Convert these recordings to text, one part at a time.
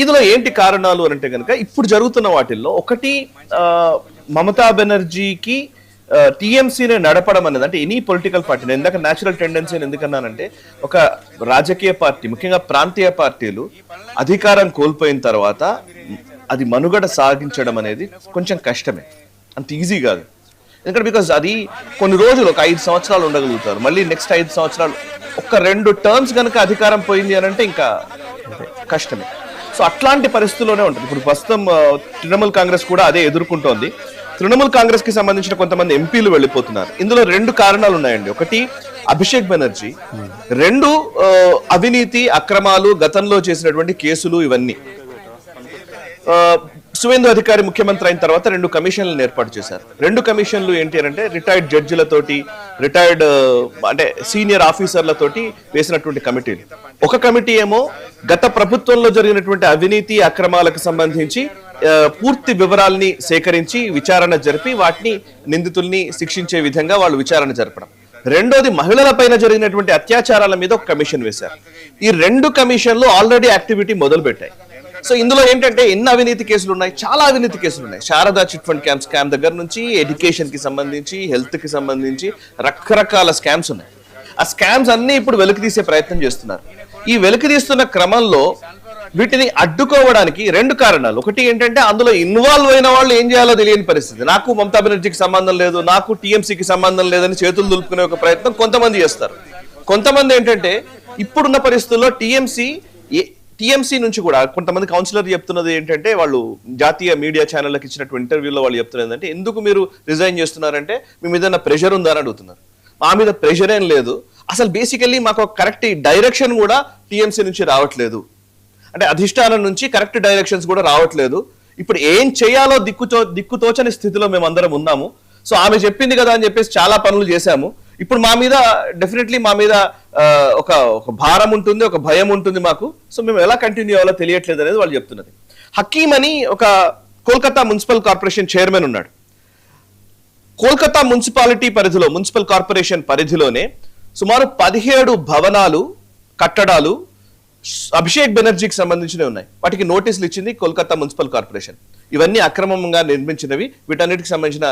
ఇందులో ఏంటి కారణాలు అని అంటే కనుక ఇప్పుడు జరుగుతున్న వాటిల్లో ఒకటి, మమతా బెనర్జీకి టీఎంసీని నడపడం అనేది, అంటే ఎనీ పొలిటికల్ పార్టీ, నేను ఇందాక న్యాచురల్ టెండెన్సీ అని ఎందుకన్నానంటే, ఒక రాజకీయ పార్టీ ముఖ్యంగా ప్రాంతీయ పార్టీలు అధికారం కోల్పోయిన తర్వాత అది మనుగడ సాగించడం అనేది కొంచెం కష్టమే, అంత ఈజీ కాదు. ఎందుకంటే బికాజ్ అది కొన్ని రోజులు ఒక 5 సంవత్సరాలు ఉండగలుగుతారు, మళ్ళీ నెక్స్ట్ 5 సంవత్సరాలు ఒక 2 టర్మ్స్ కనుక అధికారం పోయింది అని అంటే ఇంకా కష్టమే. సో అట్లాంటి పరిస్థితుల్లోనే ఉంటుంది. ఇప్పుడు ప్రస్తుతం తృణమూల్ కాంగ్రెస్ కూడా అదే ఎదుర్కొంటోంది. తృణమూల్ కాంగ్రెస్ కి సంబంధించిన కొంతమంది ఎంపీలు వెళ్ళిపోతున్నారు. ఇందులో 2 కారణాలు ఉన్నాయండి. ఒకటి అభిషేక్ బెనర్జీ, 2 అవినీతి అక్రమాలు, గతంలో చేసినటువంటి కేసులు ఇవన్నీ. సువేందు అధికారి ముఖ్యమంత్రి అయిన తర్వాత 2 కమిషన్లను ఏర్పాటు చేశారు. 2 కమిషన్లు ఏంటి అంటే రిటైర్డ్ జడ్జిలతోటి, రిటైర్డ్ అంటే సీనియర్ ఆఫీసర్లతోటి వేసినటువంటి కమిటీలు. ఒక కమిటీ ఏమో గత ప్రభుత్వంలో జరిగినటువంటి అవినీతి అక్రమాలకు సంబంధించి పూర్తి వివరాల్ని సేకరించి విచారణ జరిపి వాటిని నిందితుల్ని శిక్షించే విధంగా వాళ్ళు విచారణ జరపడం. రెండోది మహిళలపైన జరిగినటువంటి అత్యాచారాల మీద ఒక కమిషన్ వేశారు. ఈ 2 కమిషన్లు ఆల్రెడీ యాక్టివిటీ మొదలు పెట్టాయి. సో ఇందులో ఏంటంటే ఎన్ని అవినీతి కేసులు ఉన్నాయి, చాలా అవినీతి కేసులు ఉన్నాయి. శారదా చిట్ ఫండ్ స్కామ్ దగ్గర నుంచి ఎడ్యుకేషన్ కి సంబంధించి, హెల్త్ కి సంబంధించి రకరకాల స్కామ్స్ ఉన్నాయి. ఆ స్కామ్స్ అన్ని ఇప్పుడు వెలికి తీసే ప్రయత్నం చేస్తున్నారు. ఈ వెలికి తీస్తున్న క్రమంలో వీటిని అడ్డుకోవడానికి 2 కారణాలు. ఒకటి ఏంటంటే అందులో ఇన్వాల్వ్ అయిన వాళ్ళు ఏం చేయాలో తెలియని పరిస్థితి. నాకు మమతా బెనర్జీకి సంబంధం లేదు, నాకు టీఎంసీకి సంబంధం లేదని చేతులు దులుపుకునే ఒక ప్రయత్నం కొంతమంది చేస్తారు. కొంతమంది ఏంటంటే ఇప్పుడున్న పరిస్థితుల్లో టీఎంసీ నుంచి కూడా కొంతమంది కౌన్సిలర్ చెప్తున్నది ఏంటంటే, వాళ్ళు జాతీయ మీడియా ఛానళ్ళకి ఇచ్చినటువంటి ఇంటర్వ్యూలో వాళ్ళు చెప్తున్నది ఏంటంటే, ఎందుకు మీరు రిజైన్ చేస్తున్నారంటే మీ మీద ప్రెషర్ ఉందా అని అడుగుతున్నారు. మా మీద ప్రెషర్ ఏం లేదు, అసలు బేసికల్లీ మాకు కరెక్ట్ డైరెక్షన్ కూడా టీఎంసీ నుంచి రావట్లేదు, అంటే అధిష్టానం నుంచి కరెక్ట్ డైరెక్షన్స్ కూడా రావట్లేదు. ఇప్పుడు ఏం చేయాలో దిక్కుతోచని స్థితిలో మేము అందరం ఉన్నాము. సో ఆమె చెప్పింది కదా అని చెప్పేసి చాలా పనులు చేశాము. ఇప్పుడు మా మీద డెఫినెట్లీ మా మీద ఒక భారం ఉంటుంది, ఒక భయం ఉంటుంది మాకు. సో మేము ఎలా కంటిన్యూ అవ్వాలో తెలియట్లేదు అనేది వాళ్ళు చెప్తున్నది. హకీం అని ఒక కోల్కతా మున్సిపల్ కార్పొరేషన్ చైర్మన్ ఉన్నాడు. కోల్కతా మున్సిపాలిటీ పరిధిలో, మున్సిపల్ కార్పొరేషన్ పరిధిలోనే సుమారు 17 భవనాలు, కట్టడాలు అభిషేక్ బెనర్జీకి సంబంధించినవి ఉన్నాయి. వాటికి నోటీసులు ఇచ్చింది కోల్కతా మున్సిపల్ కార్పొరేషన్. ఇవన్నీ అక్రమంగా నిర్మించినవి, వీటన్నిటికి సంబంధించిన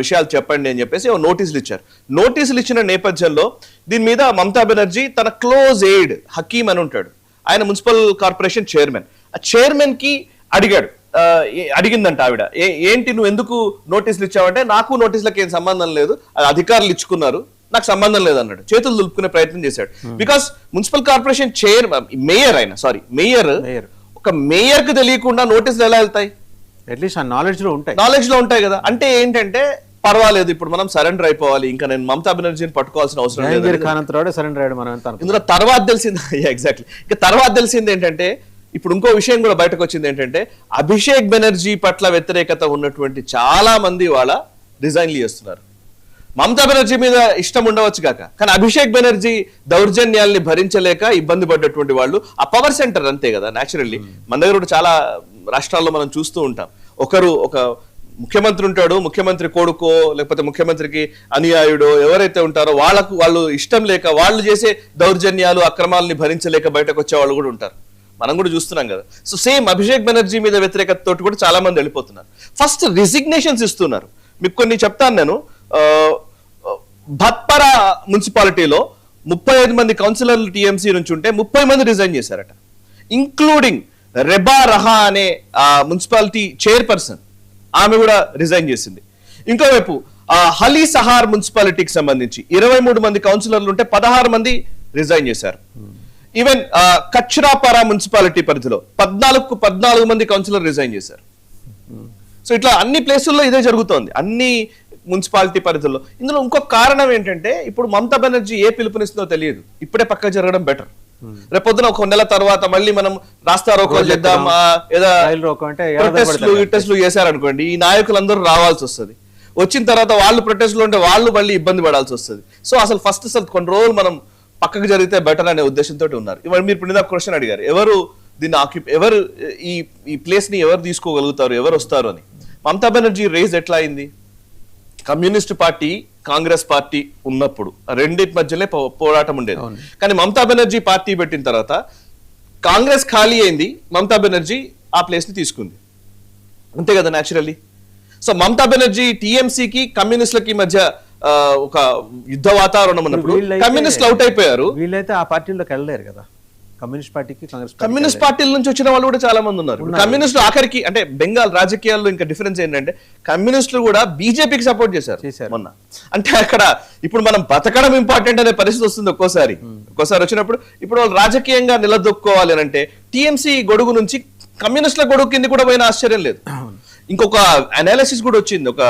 విషయాలు చెప్పండి అని చెప్పేసి నోటీసులు ఇచ్చారు. నోటీసులు ఇచ్చిన నేపథ్యంలో దీని మీద మమతా బెనర్జీ తన క్లోజ్ ఎయిడ్ హకీం అని ఉంటాడు, ఆయన మున్సిపల్ కార్పొరేషన్ చైర్మన్. ఆ చైర్మన్ కి అడిగిందంట ఆవిడ, ఏంటి నువ్వు ఎందుకు నోటీసులు ఇచ్చావంటే, నాకు నోటీసులకు ఏం సంబంధం లేదు, అధికారులు ఇచ్చుకున్నారు, నాకు సంబంధం లేదన్నాడు. చేతులు దులుపుకునే ప్రయత్నం చేశాడు. బికాస్ మున్సిపల్ కార్పొరేషన్ మేయర్ ఒక మేయర్ కి తెలియకుండా నోటీసులు ఎలా వెళ్తాయి? అట్లీస్ట్ ఆ నాలెడ్జ్ లో ఉంటాయి కదా. అంటే ఏంటంటే పర్వాలేదు, ఇప్పుడు మనం సరెండర్ అయిపోవాలి, ఇంకా నేను మమతా బెనర్జీని పట్టుకోవాల్సిన అవసరం లేదు. ఇందులో తర్వాత తెలిసింది ఎగ్జాక్ట్లీ, ఇంకా తర్వాత తెలిసింది ఏంటంటే, ఇప్పుడు ఇంకో విషయం కూడా బయటకు వచ్చింది ఏంటంటే, అభిషేక్ బెనర్జీ పట్ల వ్యతిరేకత ఉన్నటువంటి చాలా మంది వాళ్ళ రిజైన్లు చేస్తున్నారు. మమతా బెనర్జీ మీద ఇష్టం ఉండవచ్చు కాక, కానీ అభిషేక్ బెనర్జీ దౌర్జన్యాల్ని భరించలేక ఇబ్బంది పడ్డటువంటి వాళ్ళు ఆ పవర్ సెంటర్ అంతే కదా. న్యాచురల్లీ మన దగ్గర కూడా చాలా రాష్ట్రాల్లో మనం చూస్తూ ఉంటాం, ఒక ముఖ్యమంత్రి ఉంటాడు, ముఖ్యమంత్రి కొడుకో లేకపోతే ముఖ్యమంత్రికి అనుయాయుడో ఎవరైతే ఉంటారో వాళ్ళు ఇష్టం లేక వాళ్ళు చేసే దౌర్జన్యాలు అక్రమాలని భరించలేక బయటకు వచ్చే వాళ్ళు కూడా ఉంటారు. మనం కూడా చూస్తున్నాం కదా. సో సేమ్ అభిషేక్ బెనర్జీ మీద వ్యతిరేకతతో కూడా చాలా మంది వెళ్ళిపోతున్నారు. ఫస్ట్ రిజిగ్నేషన్స్ ఇస్తున్నారు. మీకు కొన్ని చెప్తాను నేను. భత్పర మున్సిపాలిటీలో 35 మంది కౌన్సిలర్లు టీఎంసీ నుంచి ఉంటే 30 మంది రిజైన్ చేశారట, ఇంక్లూడింగ్ రెబా రహా అనే మున్సిపాలిటీ చైర్పర్సన్, ఆమె కూడా రిజైన్ చేసింది. ఇంకోవైపు హలీ సహార్ మున్సిపాలిటీకి సంబంధించి 23 మంది కౌన్సిలర్లు ఉంటే 16 మంది రిజైన్ చేశారు. ఈవెన్ కచ్రాపారా మున్సిపాలిటీ పరిధిలో 14 మంది కౌన్సిలర్ రిజైన్ చేశారు. సో ఇట్లా అన్ని ప్లేసుల్లో ఇదే జరుగుతోంది, అన్ని మున్సిపాలిటీ పరిధిలో. ఇందులో ఇంకొక కారణం ఏంటంటే, ఇప్పుడు మమతా బెనర్జీ ఏ పిలుపునిస్తుందో తెలియదు, ఇప్పుడే పక్క జరగడం బెటర్. రేపొద్దున ఒక నెల తర్వాత మళ్ళీ మనం రాస్తా రోకోలు చేద్దాం, ప్రొటెస్ట్లు చేశారనుకోండి, ఈ నాయకులందరూ రావాల్సి వస్తుంది. వచ్చిన తర్వాత వాళ్ళు ప్రొటెస్ట్లు ఉంటే వాళ్ళు మళ్ళీ ఇబ్బంది పడాల్సి వస్తుంది. సో అసలు ఫస్ట్ కొన్ని రోజులు మనం పక్కకు జరిగితే బెటర్ అనే ఉద్దేశంతో ఉన్నారు. ఇవాళ మీరు ఇప్పుడు క్వశ్చన్ అడిగారు, ఎవరు దీన్ని ఎవరు ఈ ప్లేస్ ని ఎవరు తీసుకోగలుగుతారు, ఎవరు వస్తారు అని. మమతా బెనర్జీ రేజ్ ఎట్లా అయింది? కమ్యూనిస్ట్ పార్టీ, కాంగ్రెస్ పార్టీ ఉన్నప్పుడు రెండింటి మధ్యలో పోరాటం ఉండేది. కానీ మమతా బెనర్జీ పార్టీ పెట్టిన తర్వాత కాంగ్రెస్ ఖాళీ అయింది, మమతా బెనర్జీ ఆ ప్లేస్ ని తీసుకుంది, అంతే కదా న్యాచురల్లీ. సో మమతా బెనర్జీ టీఎంసీకి కమ్యూనిస్టులకి మధ్య ఒక యుద్ధ వాతావరణం ఉన్నప్పుడు కమ్యూనిస్టులు అవుట్ అయిపోయారు. వీళ్ళైతే ఆ పార్టీలోకి వెళ్ళలేరు కదా, కమ్యూనిస్ట్ పార్టీకి కమ్యూనిస్ట్ పార్టీల నుంచి వచ్చిన వాళ్ళు కూడా చాలా మంది ఉన్నారు. కమ్యూనిస్టులు ఆఖరికి అంటే బెంగాల్ రాజకీయాల్లో ఇంకా డిఫరెన్స్ ఏంటంటే కమ్యూనిస్టులు కూడా బీజేపీకి సపోర్ట్ చేశారు మొన్న. అంటే అక్కడ ఇప్పుడు మనం బతకడం ఇంపార్టెంట్ అనే పరిస్థితి వస్తుంది ఒక్కోసారి వచ్చినప్పుడు. ఇప్పుడు వాళ్ళు రాజకీయంగా నిలదొక్కోవాలి అని అంటే టీఎంసీ గొడుగు నుంచి కమ్యూనిస్టుల గొడుగు కింద కూడా పోయిన ఆశ్చర్యం లేదు. ఇంకొక అనాలిసిస్ కూడా వచ్చింది, ఒక